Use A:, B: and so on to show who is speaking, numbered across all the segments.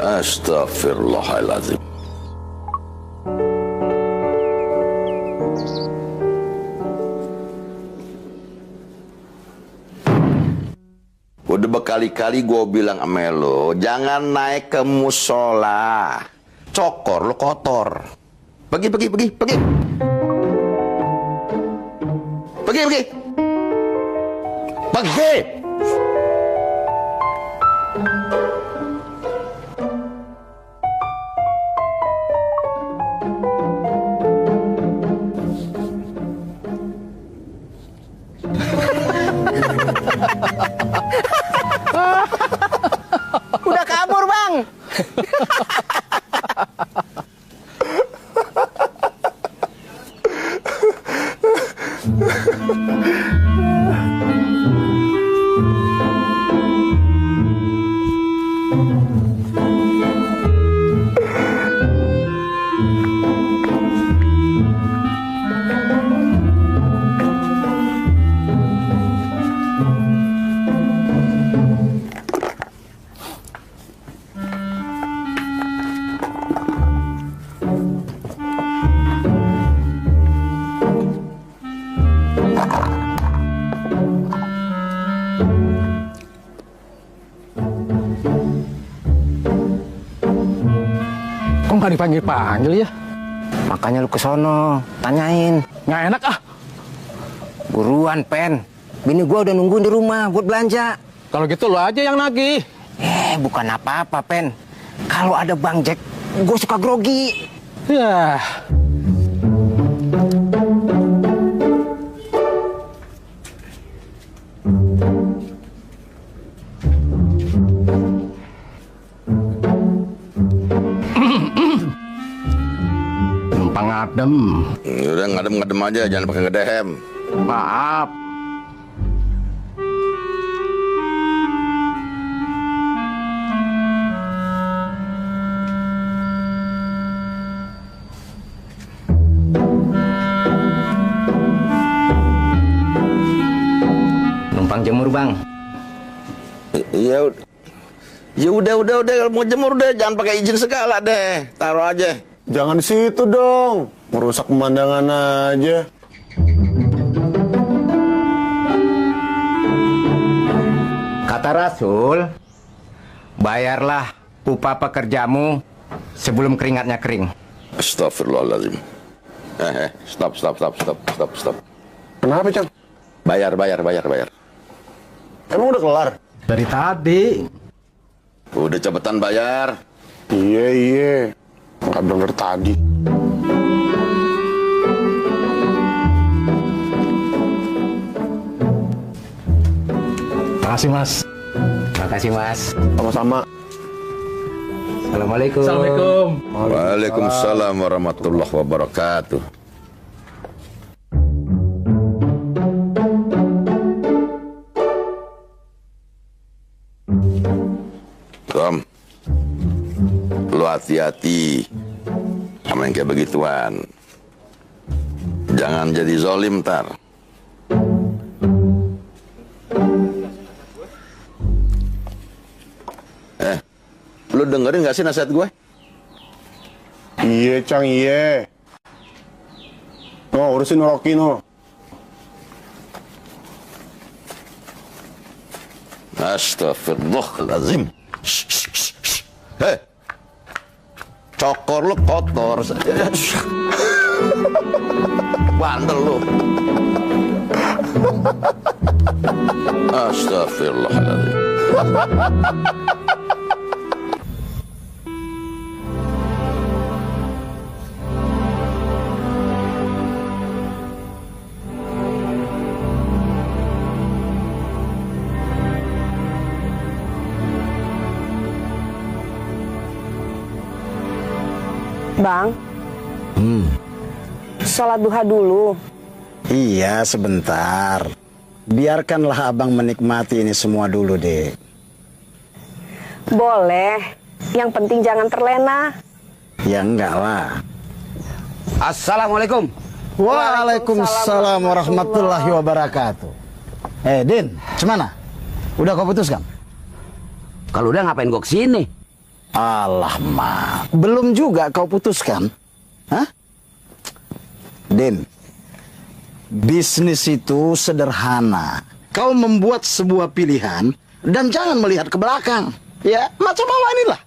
A: Astagfirullahaladzim. Udah berkali-kali gue bilang sama lo, jangan naik ke musola. Cokor lo kotor. Pergi. Pergi.
B: Udah kabur, Bang.
C: Kok nggak dipanggil-panggil ya?
B: Makanya lu ke sono, tanyain.
C: Nggak enak ah.
B: Buruan, Pen. Bini gua udah nungguin di rumah buat belanja.
C: Kalau gitu lu aja yang nagih.
B: Bukan apa-apa, Pen. Kalau ada Bang Jack, gua suka grogi.
C: Ya. Numpang adem.
A: Udah ngadem aja, jangan pakai ngedehem.
C: Maaf.
B: Numpang jemur, Bang.
A: Ya udah kalau mau jemur deh, jangan pakai izin segala deh. Taruh aja.
D: Jangan di situ dong, merusak pemandangan aja.
B: Kata Rasul, bayarlah upah pekerjamu sebelum keringatnya kering.
A: Astagfirullahaladzim. Stop.
D: Kenapa, Cang?
A: Bayar.
D: Emang udah kelar?
C: Dari tadi.
A: Udah cepetan bayar.
D: Iya. Nggak bener tadi.
C: Makasih, Mas.
B: Makasih, Mas.
D: Sama-sama.
B: Assalamualaikum.
C: Assalamualaikum.
A: Waalaikumsalam warahmatullahi wabarakatuh. Tom, lu hati-hati sama yang kayak begituan. Jangan jadi zolim ntar. Lu dengerin gak sih nasihat gue?
D: Iya, Cang, iya. No, urusin Rocky, no.
A: Astagfirullahaladzim. Cokor lu kotor. Bandel lu. Astagfirullahaladzim.
E: Bang, sholat duha dulu.
F: Iya, sebentar. Biarkanlah abang menikmati ini semua dulu, Dek.
E: Boleh, yang penting jangan terlena.
F: Ya enggak lah.
B: Assalamualaikum.
F: Waalaikumsalam warahmatullahi wabarakatuh. Din, cemana? Udah kau putuskan?
B: Kalau udah ngapain gua kesini?
F: Alah, Mak. Belum juga kau putuskan? Hah? Din, bisnis itu sederhana. Kau membuat sebuah pilihan dan jangan melihat ke belakang. Ya, macam awak inilah.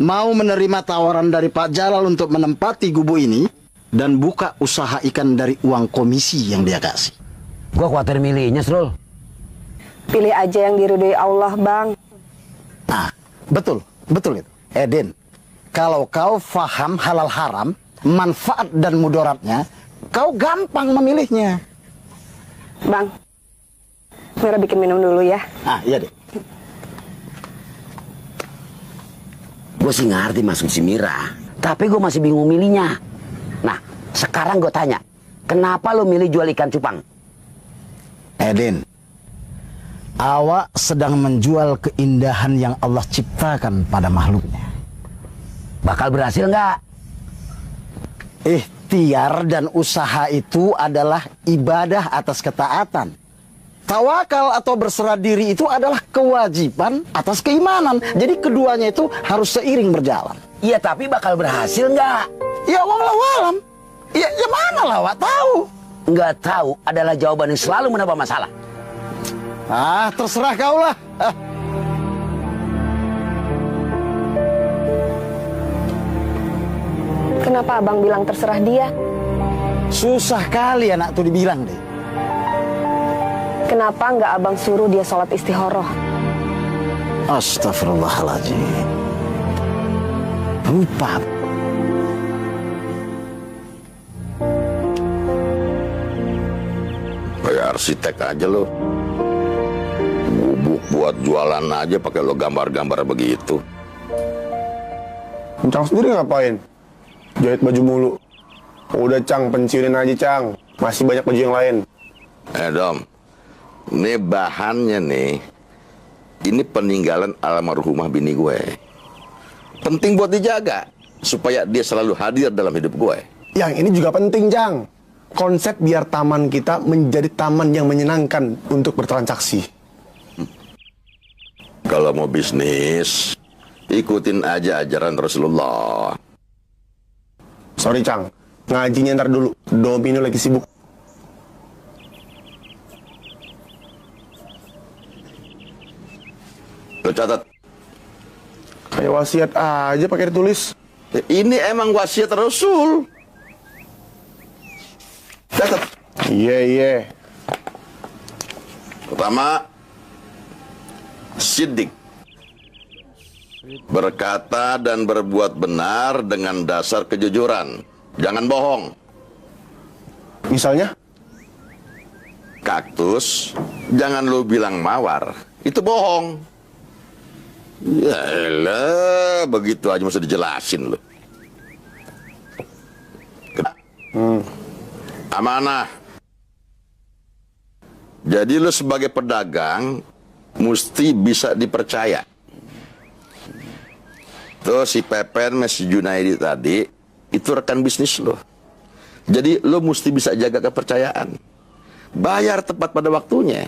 F: Mau menerima tawaran dari Pak Jalal untuk menempati gubuk ini dan buka usaha ikan dari uang komisi yang dia kasih.
B: Gua khawatir milihnya, Srul.
E: Pilih aja yang diridhoi Allah, Bang.
F: Nah, betul itu. Din, kalau kau faham halal haram, manfaat dan mudaratnya, kau gampang memilihnya.
E: Bang, Mira bikin minum dulu ya.
F: Iya deh.
B: Gue sih ngerti masuk si Mira, tapi gue masih bingung milihnya. Nah, sekarang gue tanya, kenapa lo milih jual ikan cupang?
F: Din, awak sedang menjual keindahan yang Allah ciptakan pada makhluknya.
B: Bakal berhasil nggak?
F: Ikhtiar dan usaha itu adalah ibadah atas ketaatan. Tawakal atau berserah diri itu adalah kewajiban atas keimanan. Jadi keduanya itu harus seiring berjalan.
B: Iya, tapi bakal berhasil nggak?
F: Ya wallahu alam. Ya mana lah awak tahu?
B: Nggak tahu adalah jawaban yang selalu menambah masalah.
F: Terserah kau lah.
E: Kenapa abang bilang terserah dia?
F: Susah kali anak tuh dibilang deh.
E: Kenapa nggak abang suruh dia sholat istihoroh?
F: Astagfirullahaladzim. Lupa.
A: Kayak arsitek aja lo. Gubuk buat jualan aja pakai lo gambar-gambar begitu.
D: Cang sendiri ngapain? Jahit baju mulu. Udah Cang, pensiunin aja Cang. Masih banyak baju yang lain.
A: Dom, ini bahannya nih. Ini peninggalan almarhumah bini gue. Penting buat dijaga supaya dia selalu hadir dalam hidup gue.
D: Yang ini juga penting Cang. Konsep biar taman kita menjadi taman yang menyenangkan untuk bertransaksi.
A: Kalau mau bisnis, ikutin aja ajaran Rasulullah.
D: Sorry Cang, ngajinya ntar dulu. Domino lagi sibuk.
A: Lo catat.
D: Kayak wasiat aja pakai ditulis.
A: Ini emang wasiat Rasul. Catat.
D: Iya.
A: Pertama, siddiq. Berkata dan berbuat benar dengan dasar kejujuran. Jangan bohong.
D: Misalnya?
A: Kaktus, jangan lu bilang mawar. Itu bohong. Yaelah, begitu aja mesti dijelasin lu. Amanah. Jadi lu sebagai pedagang mesti bisa dipercaya. Tuh si Pepen, si Junaidi tadi, itu rekan bisnis lo. Jadi lo mesti bisa jaga kepercayaan. Bayar tepat pada waktunya.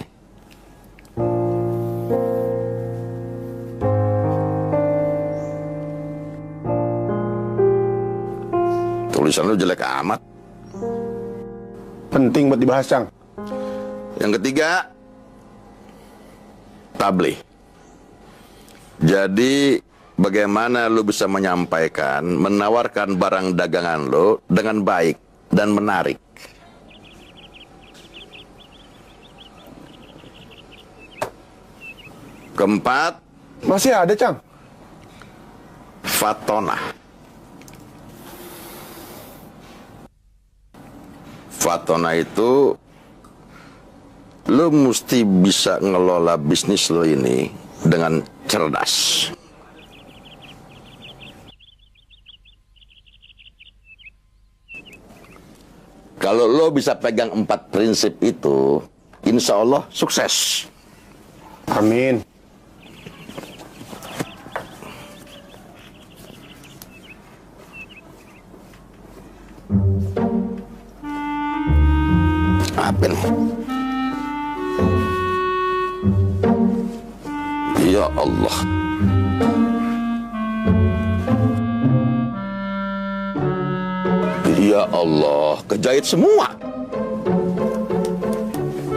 A: Tulisan lo jelek amat.
D: Penting buat dibahas Cang.
A: Yang ketiga, tabligh. Jadi bagaimana lo bisa menyampaikan, menawarkan barang dagangan lo dengan baik dan menarik. Keempat,
D: Masih ada Cang?
A: fatonah. Fatonah itu lo mesti bisa ngelola bisnis lo ini dengan cerdas. Kalau lo bisa pegang 4 prinsip itu, insya Allah sukses.
D: Amin.
A: Apa nih? Ya Allah. Ya Allah, kejahit semua.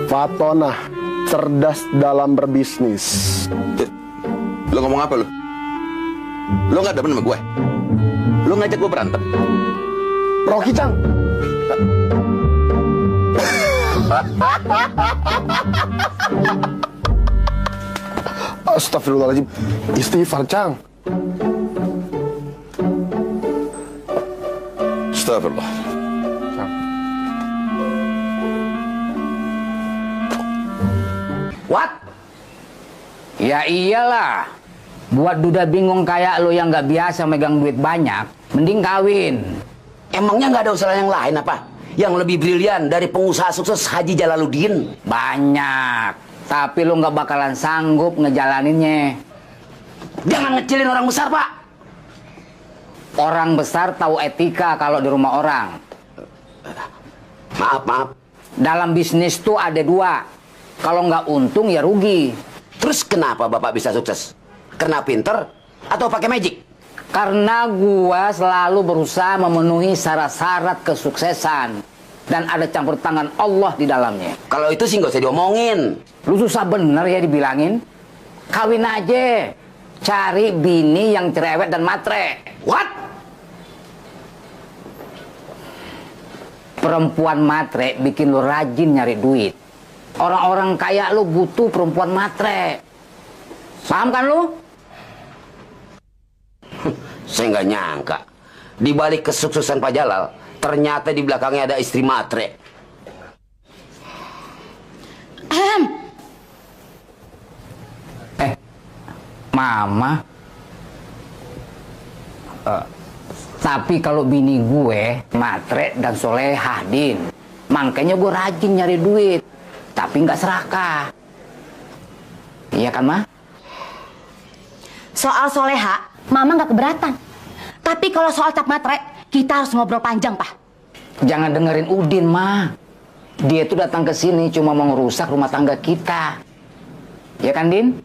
D: Fatona, cerdas dalam berbisnis.
A: Lo ngomong apa lo? Lo nggak demen sama gue? Lo ngajak gue berantem?
D: Rocky Cang. Astagfirullahaladzim. Istighfar, Cang.
A: Astagfirullah.
B: What? Ya iyalah. Buat duda bingung kayak lo yang nggak biasa megang duit banyak, mending kawin. Emangnya nggak ada usaha yang lain apa? Yang lebih brilian dari pengusaha sukses Haji Jalaluddin? Banyak. Tapi lo nggak bakalan sanggup ngejalaninnya. Jangan ngecilin orang besar, Pak. Orang besar tahu etika kalau di rumah orang. Maaf. Dalam bisnis tuh ada dua. Kalau nggak untung ya rugi. Terus kenapa Bapak bisa sukses? Karena pinter atau pakai magic? Karena gua selalu berusaha memenuhi syarat-syarat kesuksesan. Dan ada campur tangan Allah di dalamnya. Kalau itu sih nggak usah diomongin. Lu susah bener ya dibilangin. Kawin aja. Cari bini yang cerewet dan matre. What? Perempuan matre bikin lu rajin nyari duit. Orang-orang kaya lu butuh perempuan matre. Paham kan lu? Saya nggak nyangka. Di balik kesuksesan Pak Jalal, ternyata di belakangnya ada istri matre. Mama. Tapi kalau bini gue matre dan solehah, Din. Makanya gue rajin nyari duit. Tapi nggak serakah. Iya kan, Ma?
G: Soal soleha, Mama nggak keberatan. Tapi kalau soal cap matre, kita harus ngobrol panjang, Pak.
B: Jangan dengerin Udin, Ma. Dia tuh datang ke sini cuma mau ngerusak rumah tangga kita. Ya kan, Din?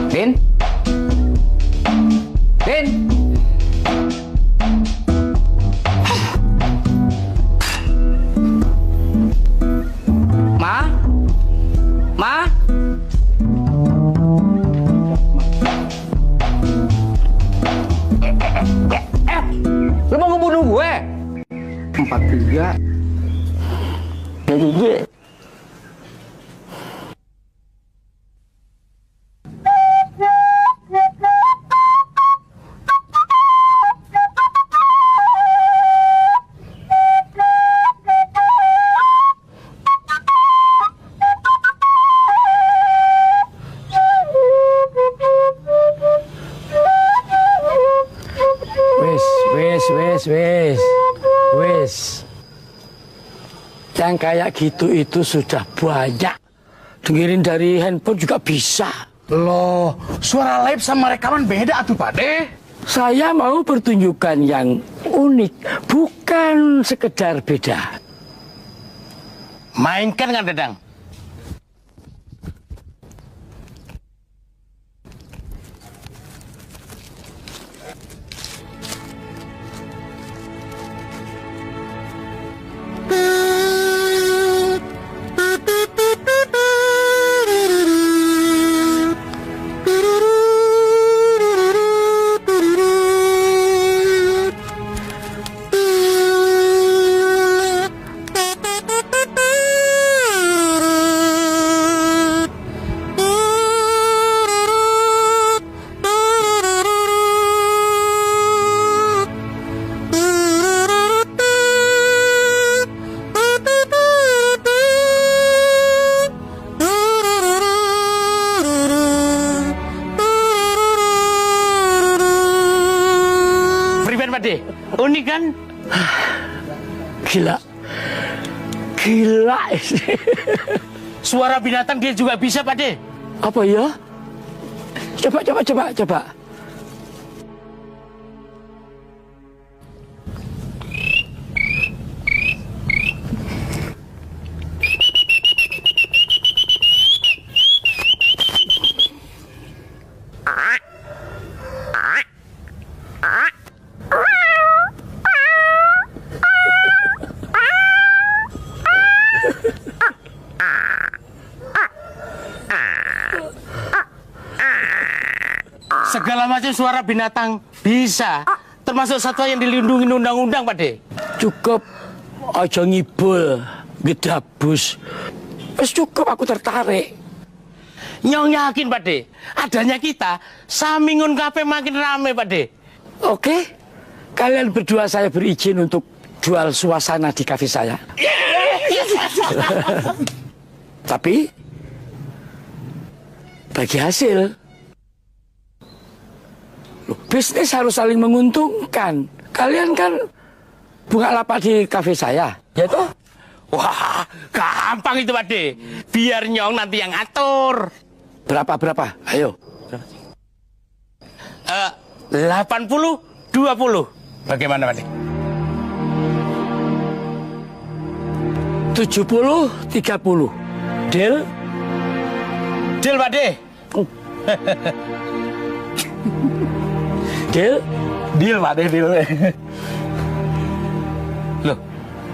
B: Din? Din? Ma? Ma? Lu mau ngebunuh gue?
C: 43.
B: Jadi gue.
C: Wes. Yang kayak gitu itu sudah banyak. Dengerin dari handphone juga bisa.
F: Loh, suara live sama rekaman beda atuh Pak De.
C: Saya mau pertunjukan yang unik, bukan sekedar beda.
F: Mainkan kan Dedang?
C: Unik kan? Gila.
F: Suara binatang dia juga bisa Pak De.
C: Apa ya? Coba. Segala macam suara binatang bisa. Termasuk satwa yang dilindungi undang-undang, Pak De. Cukup aja ngibul, gedabus. Wis cukup aku tertarik. Nyong yakin, Pak De, adanya kita, Samingun Cafe makin rame, Pak De. Oke, kalian berdua saya berizin untuk jual suasana di kafe saya. Tapi, bagi hasil, loh, bisnis harus saling menguntungkan. Kalian kan buka lapak di kafe saya, ya toh? Wah, gampang itu, Pak De. Biar Nyong nanti yang atur. Berapa? Ayo. 80-20. Bagaimana, Pak De? 70-30. Deal? Deal, Pak De. Deal? Deal, Pak De, deal. Loh,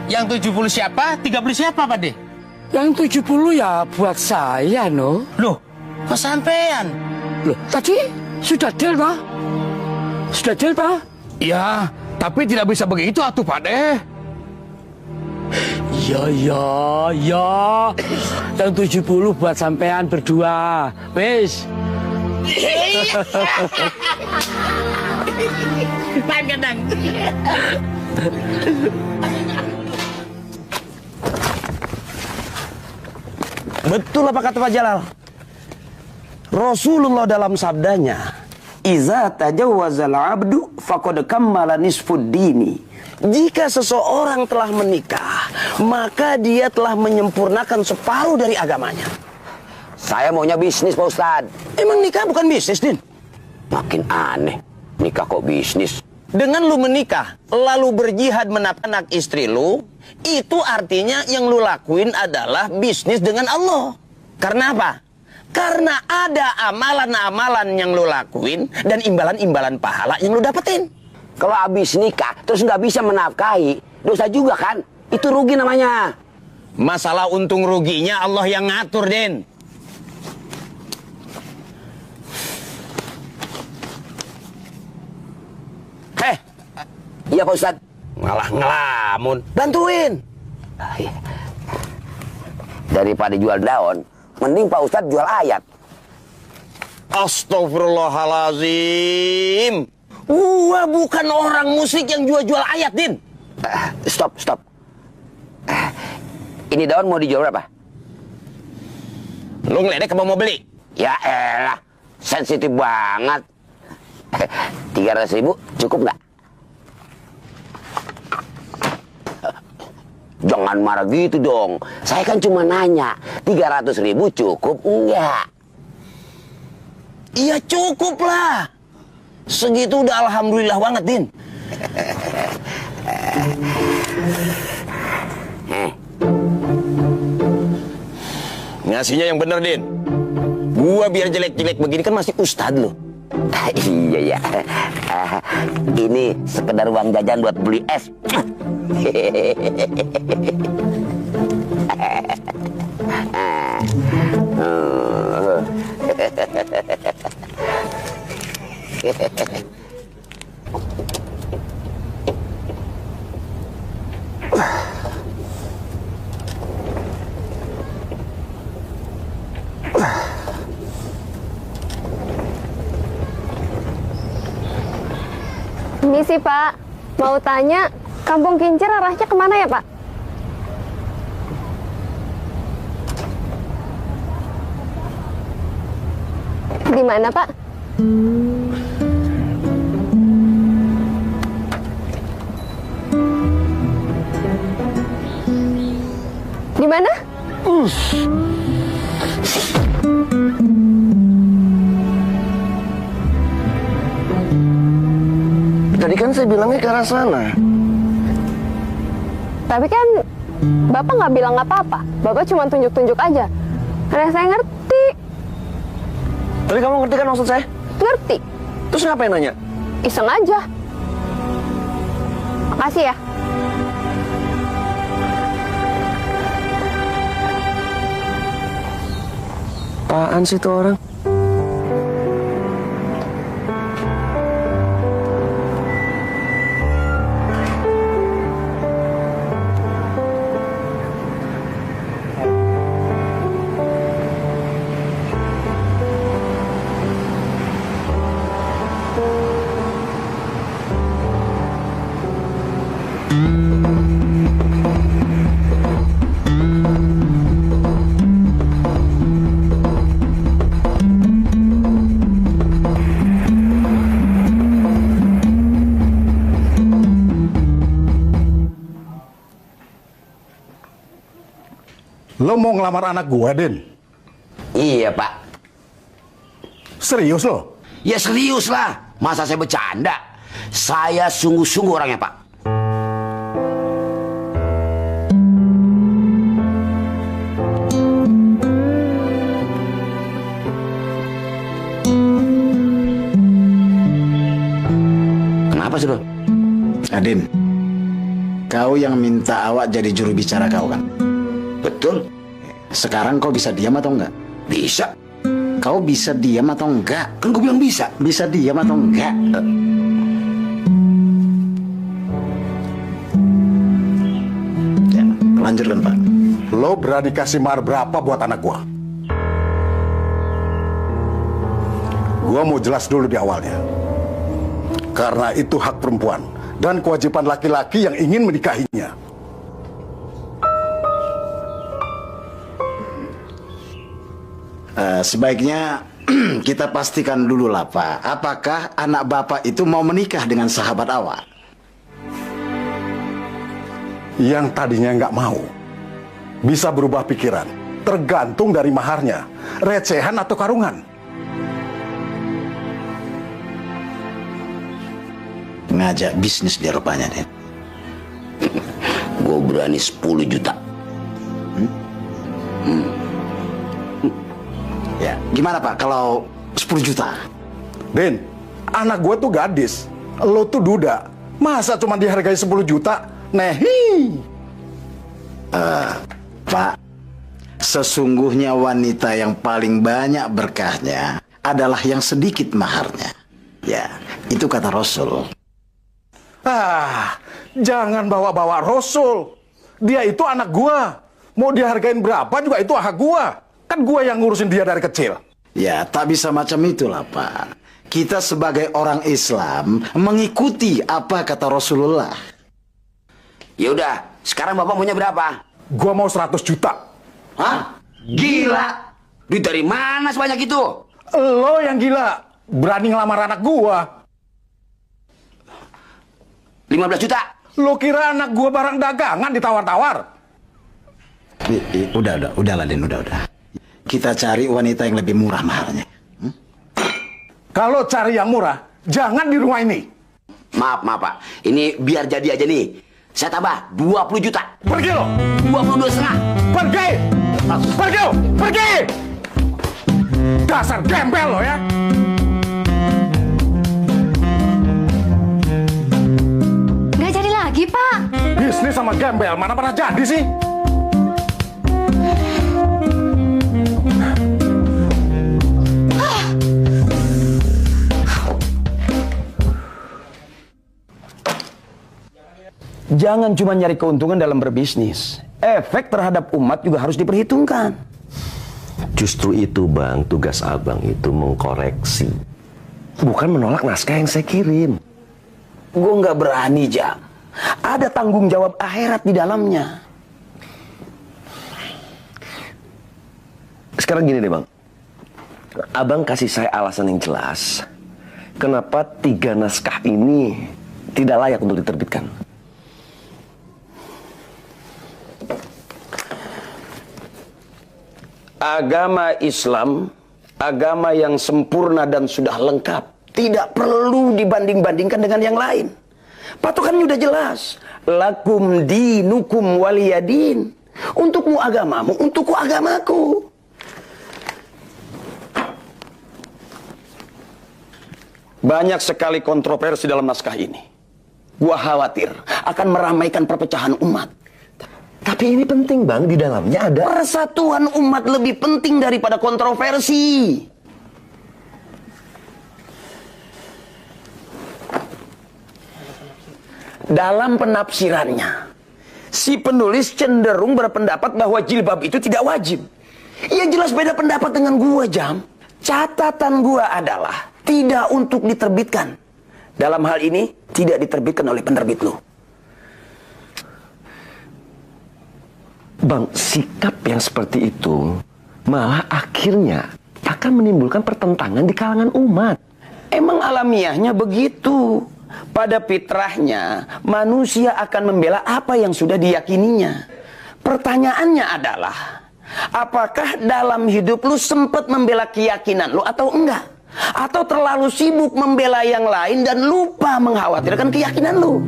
C: yang 70 siapa, 30 siapa, Pak De? Yang 70 ya buat saya, no. Loh, kok sampean? Loh, tadi sudah deal, Pak. Sudah deal, Pak? Ya, tapi tidak bisa begitu, atuh, Pak De. Ya. Yang 70 buat sampean berdua. Wis. Kadang.
H: Betul apa kata Pak Jalal? Rasulullah dalam sabdanya, "Iza tajawwazal 'abdu faqad kammala nisfud dini." Jika seseorang telah menikah, maka dia telah menyempurnakan separuh dari agamanya.
B: Saya maunya bisnis, Pak Ustadz.
H: Emang nikah bukan bisnis, Din?
B: Makin aneh, nikah kok bisnis.
H: Dengan lu menikah, lalu berjihad menafkahi istri lu, itu artinya yang lu lakuin adalah bisnis dengan Allah. Karena apa? Karena ada amalan-amalan yang lu lakuin dan imbalan-imbalan pahala yang lu dapetin.
B: Kalau habis nikah, terus nggak bisa menafkahi, dosa juga kan? Itu rugi namanya.
H: Masalah untung ruginya Allah yang ngatur, Den.
B: Iya, Pak Ustadz.
H: Malah ngelamun. Bantuin.
B: Daripada jual daun, mending Pak Ustadz jual ayat.
H: Astagfirullahalazim. Gua bukan orang musik yang jual-jual ayat, Din.
B: Stop. Ini daun mau dijual berapa?
H: Lu ngeledek apa mau beli?
B: Ya elah, sensitif banget. 300.000 cukup nggak? Jangan marah gitu dong. Saya kan cuma nanya, 300.000 cukup enggak?
H: Iya cukup lah. Segitu udah alhamdulillah banget, Din. Ngasihnya yang bener, Din. Gua biar jelek-jelek begini kan masih ustad loh.
B: Iya ya. Ini sekedar uang jajan buat beli es.
E: Ini sih Pak, mau tanya, Kampung Kincir arahnya kemana ya Pak? Di mana Pak? Di mana?
H: Tadi kan saya bilangnya ke arah sana.
E: Tapi kan Bapak nggak bilang apa-apa. Bapak cuma tunjuk-tunjuk aja. Karena saya ngerti.
H: Tapi kamu ngerti kan maksud saya?
E: Ngerti.
H: Terus ngapain nanya?
E: Iseng aja. Makasih ya.
H: Apaan sih tuh orang?
I: Lo mau ngelamar anak gua, Den?
B: Iya, Pak.
I: Serius lo?
B: Ya serius lah. Masa saya bercanda? Saya sungguh-sungguh orangnya, Pak. Kenapa sih, Bro?
F: Adin, kau yang minta awak jadi juru bicara kau kan?
B: Betul.
F: Sekarang kau bisa diam atau enggak?
B: Bisa.
F: Kau bisa diam atau enggak?
B: Kan gue bilang bisa.
F: Bisa diam atau enggak? Ya, lanjutkan, Pak.
I: Lo berani kasih mahar berapa buat anak gua? Gua mau jelas dulu di awalnya. Karena itu hak perempuan dan kewajiban laki-laki yang ingin menikahinya.
F: Sebaiknya kita pastikan dulu lah, Pak. Apakah anak Bapak itu mau menikah dengan sahabat awak?
I: Yang tadinya nggak mau bisa berubah pikiran, tergantung dari maharnya, recehan atau karungan.
F: Ngajak bisnis dia rupanya, Den.
B: Gue berani 10 juta.
F: Ya, gimana Pak kalau 10 juta?
I: Den, anak gue tuh gadis, lo tuh duda. Masa cuma dihargai 10 juta? Nehi.
F: Pak, sesungguhnya wanita yang paling banyak berkahnya adalah yang sedikit maharnya. Ya, itu kata Rasul.
I: Jangan bawa-bawa Rasul. Dia itu anak gua. Mau dihargain berapa juga itu hak gua. Kan gua yang ngurusin dia dari kecil.
F: Ya, tak bisa macam itulah, Pak. Kita sebagai orang Islam mengikuti apa kata Rasulullah.
B: Ya udah, sekarang Bapak maunya berapa?
I: Gua mau 100 juta.
B: Hah? Gila. Duit dari mana sebanyak itu?
I: Lo yang gila. Berani ngelamar anak gua.
B: 15 juta.
I: Lo kira anak gua barang dagangan ditawar-tawar?
F: Udah, Den, udah. Kita cari wanita yang lebih murah maharnya.
I: Kalau cari yang murah, jangan di rumah ini.
B: Maaf Pak. Ini biar jadi aja nih. Saya tambah 20 juta.
I: Pergi lo.
B: 22,5.
I: Pergi. Pergi lo. Pergi. Dasar gembel lo ya.
G: Nggak jadi lagi, Pak.
I: Bisnis sama gembel, mana pernah jadi sih?
J: Jangan cuma nyari keuntungan dalam berbisnis. Efek terhadap umat juga harus diperhitungkan.
K: Justru itu Bang, tugas Abang itu mengkoreksi. Bukan menolak naskah yang saya kirim.
J: Gue nggak berani, Jam. Ada tanggung jawab akhirat di dalamnya.
K: Sekarang gini deh Bang. Abang kasih saya alasan yang jelas. Kenapa 3 naskah ini tidak layak untuk diterbitkan?
J: Agama Islam, agama yang sempurna dan sudah lengkap. Tidak perlu dibanding-bandingkan dengan yang lain. Patokannya udah jelas. Lakum dinukum waliyadin. Untukmu agamamu, untukku agamaku. Banyak sekali kontroversi dalam naskah ini. Gua khawatir akan meramaikan perpecahan umat.
K: Tapi ini penting Bang, di dalamnya ada
J: persatuan umat lebih penting daripada kontroversi. Dalam penafsirannya, si penulis cenderung berpendapat bahwa jilbab itu tidak wajib. Ya jelas beda pendapat dengan gua, Jam. Catatan gua adalah tidak untuk diterbitkan. Dalam hal ini tidak diterbitkan oleh penerbit lu.
K: Bang, sikap yang seperti itu malah akhirnya akan menimbulkan pertentangan di kalangan umat.
H: Emang alamiahnya begitu. Pada fitrahnya, manusia akan membela apa yang sudah diyakininya. Pertanyaannya adalah, apakah dalam hidup lu sempat membela keyakinan lu atau enggak? Atau terlalu sibuk membela yang lain dan lupa mengkhawatirkan keyakinan lu?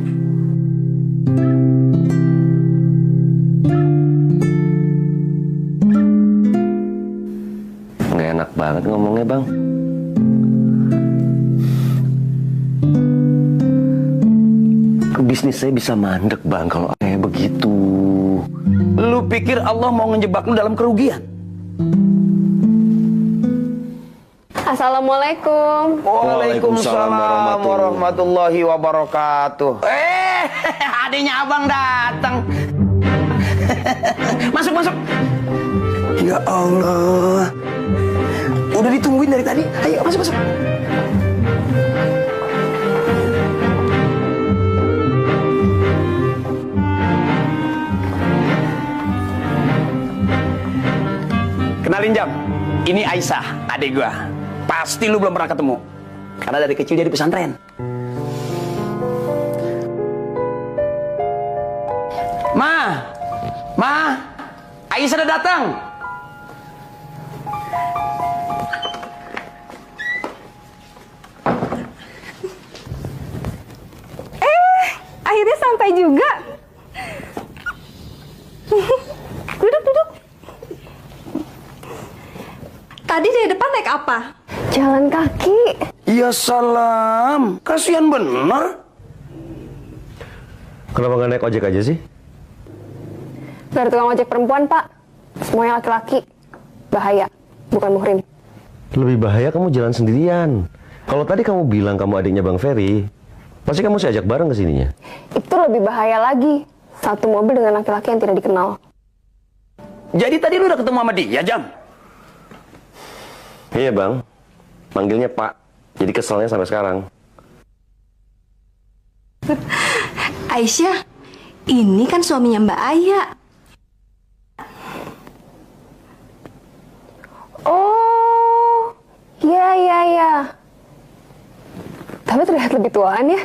K: Nggak enak banget ngomongnya, Bang. Bisnis saya bisa mandek, Bang, kalau kayak begitu.
H: Lu pikir Allah mau ngejebak lu dalam kerugian?
E: Assalamualaikum.
H: Waalaikumsalam warahmatullahi wabarakatuh. Adiknya abang datang. Masuk, masuk. Ya Allah. Udah ditungguin dari tadi. Ayo, masuk, masuk. Kenalin, Jam. Ini Aisyah, adik gua. Pasti lu belum pernah ketemu. Karena dari kecil dia di pesantren. Ma, Aisyah udah datang.
E: Akhirnya sampai juga. Duduk, duduk. Tadi dari depan naik apa? Jalan kaki.
H: Ya salam, kasihan bener.
K: Kenapa nggak naik ojek aja sih?
E: Dari tukang ojek perempuan, Pak. Semuanya laki-laki. Bahaya, bukan muhrim.
K: Lebih bahaya kamu jalan sendirian. Kalau tadi kamu bilang kamu adiknya Bang Ferry, pasti kamu saya ajak bareng ke sininya.
E: Itu lebih bahaya lagi. Satu mobil dengan laki-laki yang tidak dikenal.
H: Jadi tadi lu udah ketemu sama dia, Jam?
K: Iya, Bang. Manggilnya Pak. Jadi keselnya sampai sekarang.
L: Aisyah, ini kan suaminya Mbak Aya.
E: Oh, ya. Tapi terlihat lebih tuaan ya.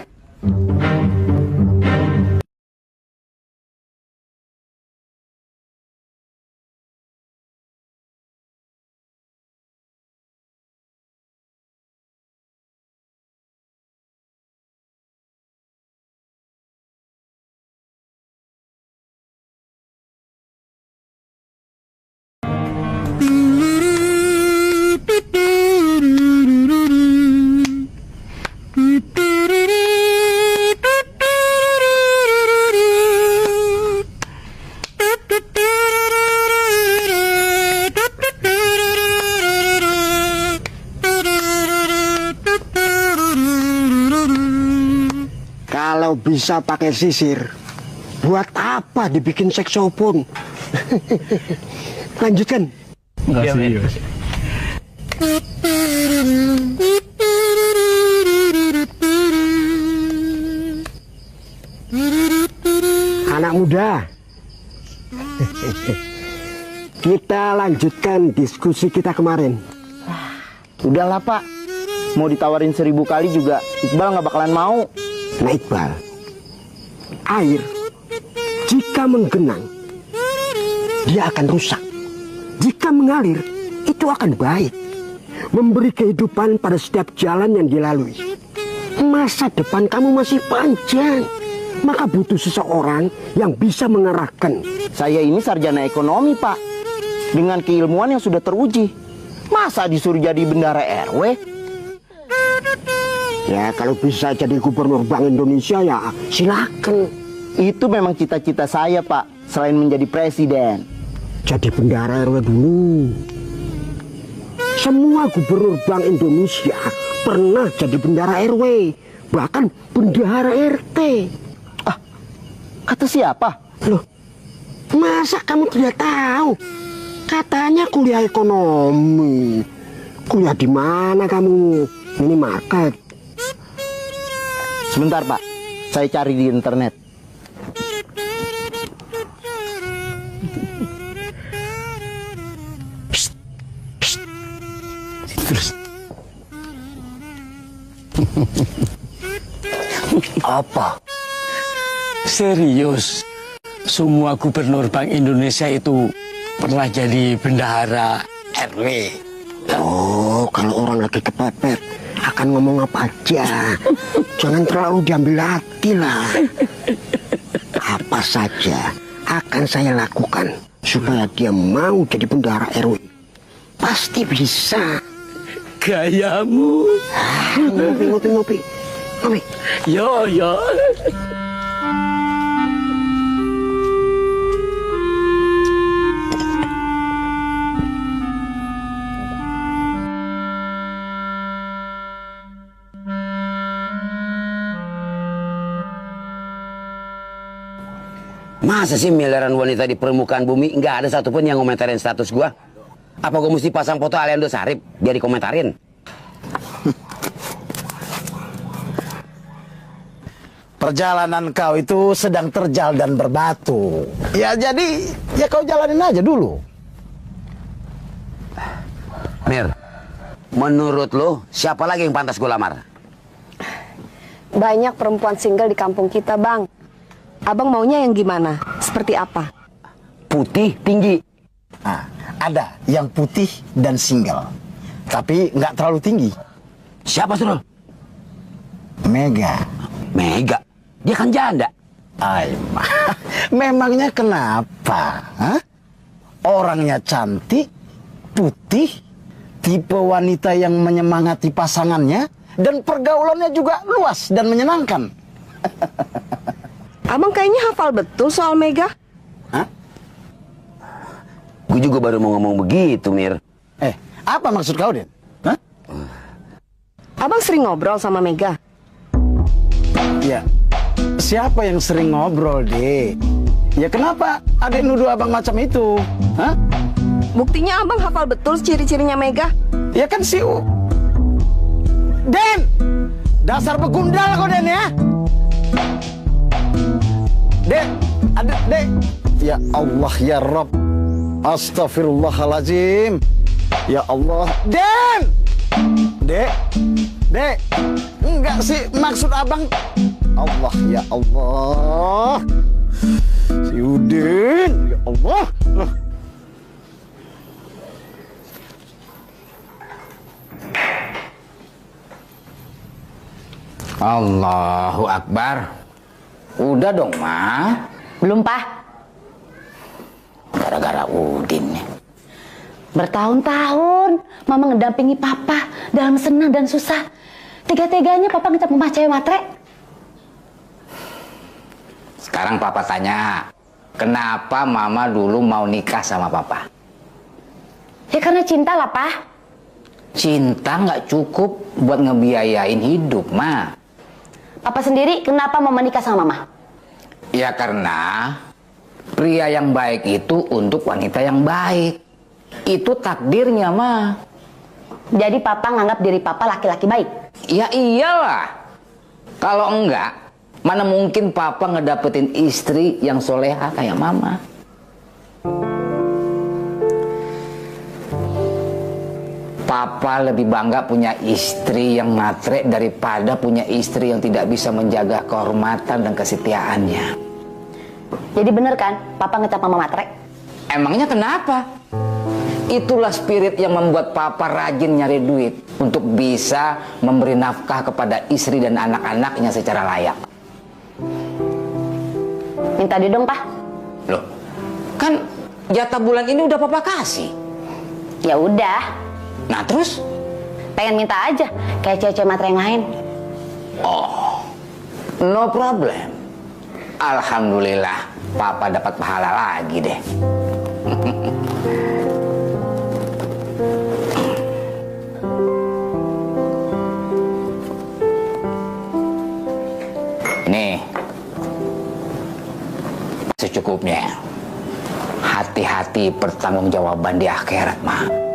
M: Kalau bisa pakai sisir, buat apa dibikin saksofon? Lanjutkan.
C: Makasih.
M: Anak muda, kita lanjutkan diskusi kita kemarin.
F: Udahlah Pak, mau ditawarin 1000 kali juga Iqbal nggak bakalan mau.
M: Nah Iqbal, air jika menggenang, dia akan rusak. Jika mengalir, itu akan baik. Memberi kehidupan pada setiap jalan yang dilalui. Masa depan kamu masih panjang. Maka butuh seseorang yang bisa mengarahkan.
F: Saya ini sarjana ekonomi Pak, dengan keilmuan yang sudah teruji. Masa disuruh jadi bendara RW?
M: Ya kalau bisa jadi gubernur Bank Indonesia ya silakan.
F: Itu memang cita-cita saya Pak, selain menjadi presiden.
M: Jadi bendara RW dulu. Semua gubernur Bank Indonesia pernah jadi bendara RW, bahkan bendahara RT.
F: Ah, kata siapa?
M: Loh, masa kamu tidak tahu? Katanya kuliah ekonomi. Kuliah di mana kamu? Minimarket.
F: Sebentar Pak, saya cari di internet.
M: Apa?
C: Serius, semua gubernur Bank Indonesia itu pernah jadi bendahara RW.
M: Oh, kalau orang lagi kepepet akan ngomong apa aja. Jangan terlalu diambil hati lah. Apa saja akan saya lakukan supaya dia mau jadi bendahara RW. Pasti bisa.
C: Gayamu.
M: Ngopi.
C: Yo.
B: Masa sih miliaran wanita di permukaan bumi nggak ada satupun yang komentarin status gua? Apa gua mesti pasang foto Aliando Sarip biar dikomentarin?
F: Perjalanan kau itu sedang terjal dan berbatu. Ya jadi, ya kau jalanin aja dulu.
B: Mir, menurut lo siapa lagi yang pantas gua lamar?
E: Banyak perempuan single di kampung kita, Bang. Abang maunya yang gimana? Seperti apa?
B: Putih, tinggi.
F: Nah, ada yang putih dan single. Tapi nggak terlalu tinggi.
B: Siapa suruh?
F: Mega.
B: Mega? Dia kan janda.
F: Memangnya kenapa? Hah? Orangnya cantik, putih, tipe wanita yang menyemangati pasangannya, dan pergaulannya juga luas dan menyenangkan.
E: Abang kayaknya hafal betul soal Mega.
F: Hah?
B: Gue juga baru mau ngomong begitu, Mir.
F: Apa maksud kau, Den? Hah?
E: Abang sering ngobrol sama Mega?
F: Ya, siapa yang sering ngobrol, Dek? Ya kenapa ada yang nuduh abang macam itu? Hah?
E: Buktinya abang hafal betul ciri-cirinya Mega.
F: Ya kan si Den! Dasar begundal kau, Den, ya? Dek, Dek. Ya Allah, ya Rabb. Astagfirullahaladzim. Ya Allah. Den! Dek. Enggak sih, maksud abang. Allah, ya Allah. Si Udin, ya Allah.
B: Allahu Akbar. Udah dong, Ma.
G: Belum, Pak.
B: Gara-gara Udin nih.
G: Bertahun-tahun Mama ngedampingi Papa dalam senang dan susah. Tega-teganya Papa ngecap Mama cewek matre.
B: Sekarang Papa tanya, kenapa Mama dulu mau nikah sama Papa?
G: Ya karena cinta lah, Pak.
B: Cinta nggak cukup buat ngebiayain hidup, Ma.
G: Papa sendiri kenapa mau menikah sama Mama?
B: Ya karena pria yang baik itu untuk wanita yang baik. Itu takdirnya, Ma.
G: Jadi Papa nganggap diri Papa laki-laki baik?
B: Ya iyalah. Kalau enggak, mana mungkin Papa ngedapetin istri yang soleha kayak Mama. Papa lebih bangga punya istri yang matre daripada punya istri yang tidak bisa menjaga kehormatan dan kesetiaannya.
G: Jadi bener kan Papa ngecap Mama matre?
B: Emangnya kenapa? Itulah spirit yang membuat Papa rajin nyari duit untuk bisa memberi nafkah kepada istri dan anak-anaknya secara layak.
G: Minta duit dong, Pak.
B: Loh, kan jatah bulan ini udah Papa kasih.
G: Ya udah.
B: Nah terus?
G: Pengen minta aja kayak cewek-cewek matre yang lain.
B: Oh, no problem. Alhamdulillah, Papa dapat pahala lagi deh. Nih, secukupnya. Hati-hati pertanggungjawaban di akhirat, Ma.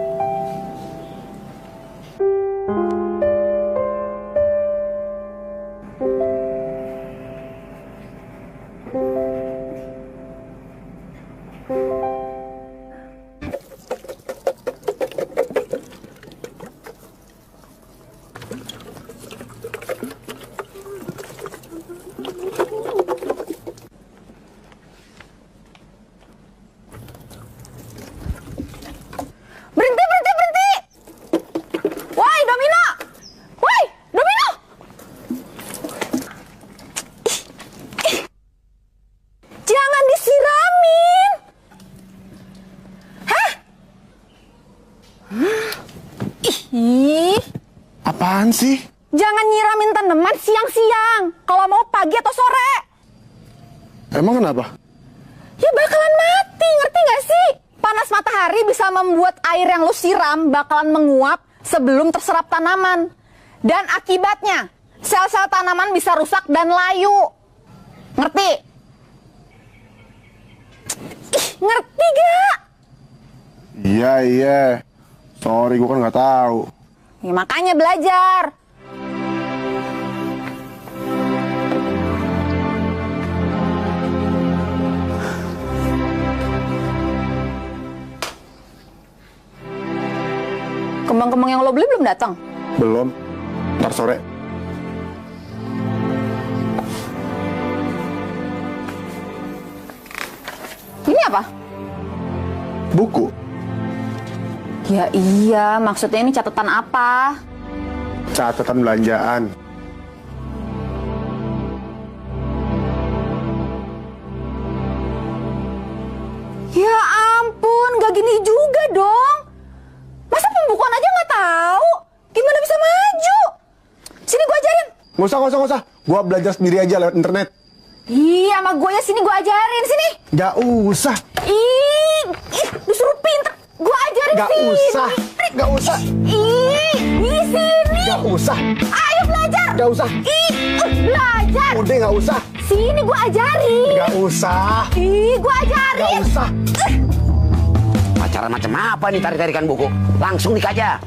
D: Apaan sih?
E: Jangan nyiramin tanaman siang-siang. Kalau mau pagi atau sore.
D: Emang kenapa?
E: Ya bakalan mati, ngerti gak sih? Panas matahari bisa membuat air yang lu siram bakalan menguap sebelum terserap tanaman. Dan akibatnya, sel-sel tanaman bisa rusak dan layu. Ngerti? Ih, ngerti gak?
D: Iya. Sorry, gue kan nggak tahu.
E: Ya, makanya belajar. Kembang-kembang yang lo beli belum datang?
D: Belum. Ntar sore.
E: Ini apa?
D: Buku.
E: Ya iya, maksudnya ini catatan apa?
D: Catatan belanjaan.
E: Ya ampun, gak gini juga dong. Masa pembukuan aja nggak tahu? Gimana bisa maju? Sini gue ajarin.
D: Nggak usah. Gua belajar sendiri aja lewat internet.
E: Iya, sama gue ya, sini gue ajarin, sini.
D: Gak usah.
E: Ih, disuruh pinter. Gue ajarin
D: Gak
E: sini.
D: usah.
E: Ih, sini.
D: Gak usah.
E: Ayo belajar.
D: Gak usah.
E: Belajar.
D: Udah gak usah.
E: Sini gue ajarin.
D: Gak usah.
E: Gue ajarin.
D: Gak usah.
B: Pacaran macam apa nih tarik-tarikan buku? Langsung dikaja.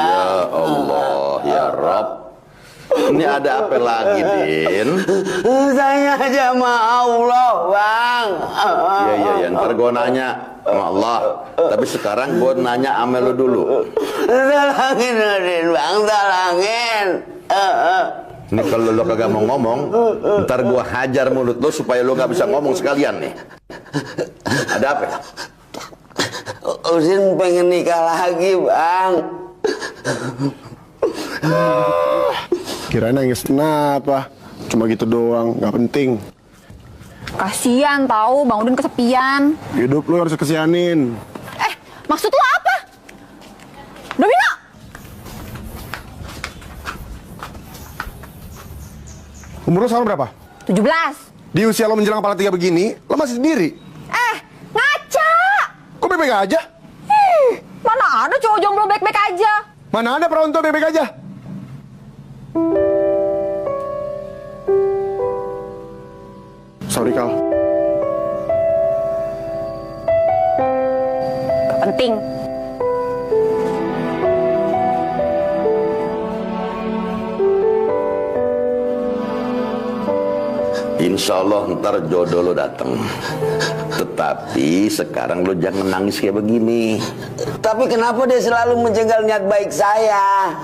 A: Ya Allah, ya Rob. Ini ada apa lagi, Din?
H: Saya aja sama Allah, Bang.
A: Iya, ntar gue nanya sama Allah. Tapi sekarang gue nanya sama lu dulu.
H: Talangin, Din, Bang, talangin.
A: Ini kalau lo kagak mau ngomong, ntar gue hajar mulut lo supaya lo gak bisa ngomong sekalian nih. Ada apa?
H: Usin pengen nikah lagi, Bang.
D: Kirain nangis kenapa? Cuma gitu doang, nggak penting.
E: Kasian tahu Bang Udin kesepian.
D: Hidup lu harus kesianin.
E: Maksud lu apa? Domino!
D: Umur lu sekarang berapa?
E: 17.
D: Di usia lo menjelang kepala 3 begini, lo masih sendiri.
E: Ngaca!
D: Kok baik-baik aja?
E: Mana ada cowok jomblo baik-baik aja?
D: Mana ada perawan tua baik-baik aja? Sorry, Kal.
E: Gak penting.
A: Insya Allah ntar jodoh lo dateng. Tetapi sekarang lo jangan nangis kayak begini.
H: Tapi kenapa dia selalu menjegal niat baik saya?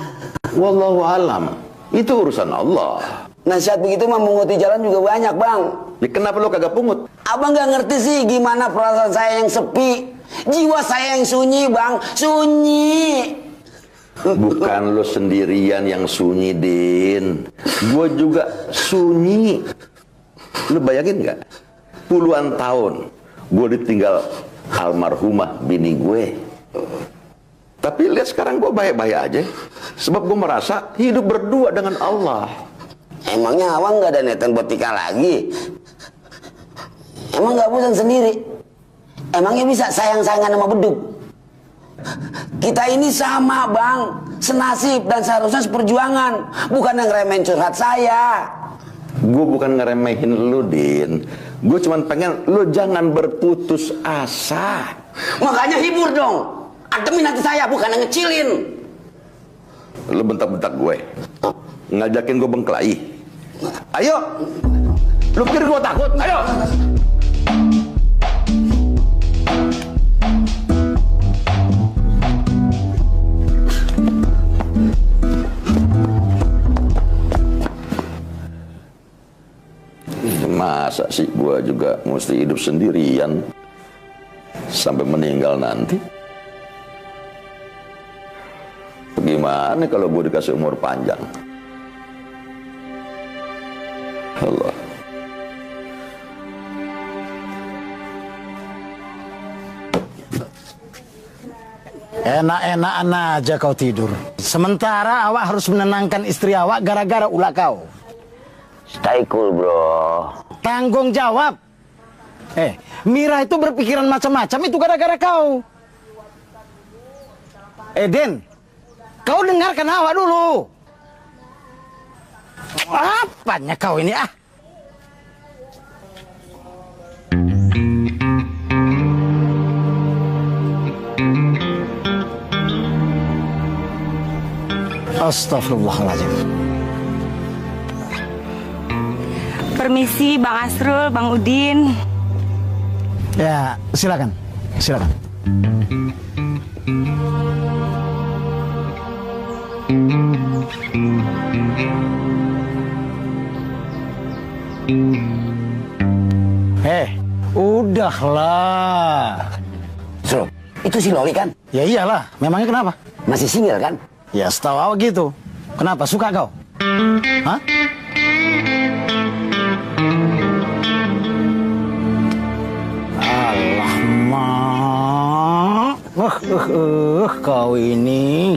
A: Wallahu alam. Itu urusan Allah.
H: Nasihat begitu mah menguti jalan juga banyak, Bang.
A: Ya, kenapa lo kagak pungut?
H: Abang gak ngerti sih gimana perasaan saya yang sepi. Jiwa saya yang sunyi, Bang. Sunyi.
A: Bukan lo sendirian yang sunyi, Din. Gue juga sunyi. Lo bayangin nggak? Puluhan tahun gue ditinggal almarhumah bini gue. Tapi lihat sekarang gue baik-baik aja. Sebab gue merasa hidup berdua dengan Allah.
H: Emangnya Abang gak ada niatan buat nikah lagi? Emang gak bosan sendiri? Emangnya bisa sayang-sayangan sama beduk? Kita ini sama, Bang. Senasib dan seharusnya seperjuangan. Bukan yang remehin curhat saya.
A: Gue bukan ngeremehin lu, Din. Gue cuma pengen lu jangan berputus asa.
H: Makanya hibur dong. Ademin hati saya, bukan yang ngecilin.
A: Lu bentak-bentak gue. Ngajakin gue bengkelai. Ayo. Lu pikir gue takut? Ayo. Masa sih gue juga mesti hidup sendirian? sampai meninggal nanti. Bagaimana kalau gue dikasih umur panjang? Allah.
F: Enak-enakan aja kau tidur. Sementara awak harus menenangkan istri awak gara-gara ulah kau.
J: Stay cool, bro.
F: Tanggung jawab. Mira itu berpikiran macam-macam itu gara-gara kau. Den, kau dengarkan awak dulu. Apanya kau ini ah? Astagfirullahaladzim.
L: Permisi Bang Asrul, Bang Udin.
F: Ya, silakan. Silakan. Udahlah.
B: Sro, itu si Loli kan?
F: Ya iyalah, memangnya kenapa?
B: Masih single kan?
F: Ya setahu awak gitu. Kenapa, suka kau? Hah? Alah, kau ini.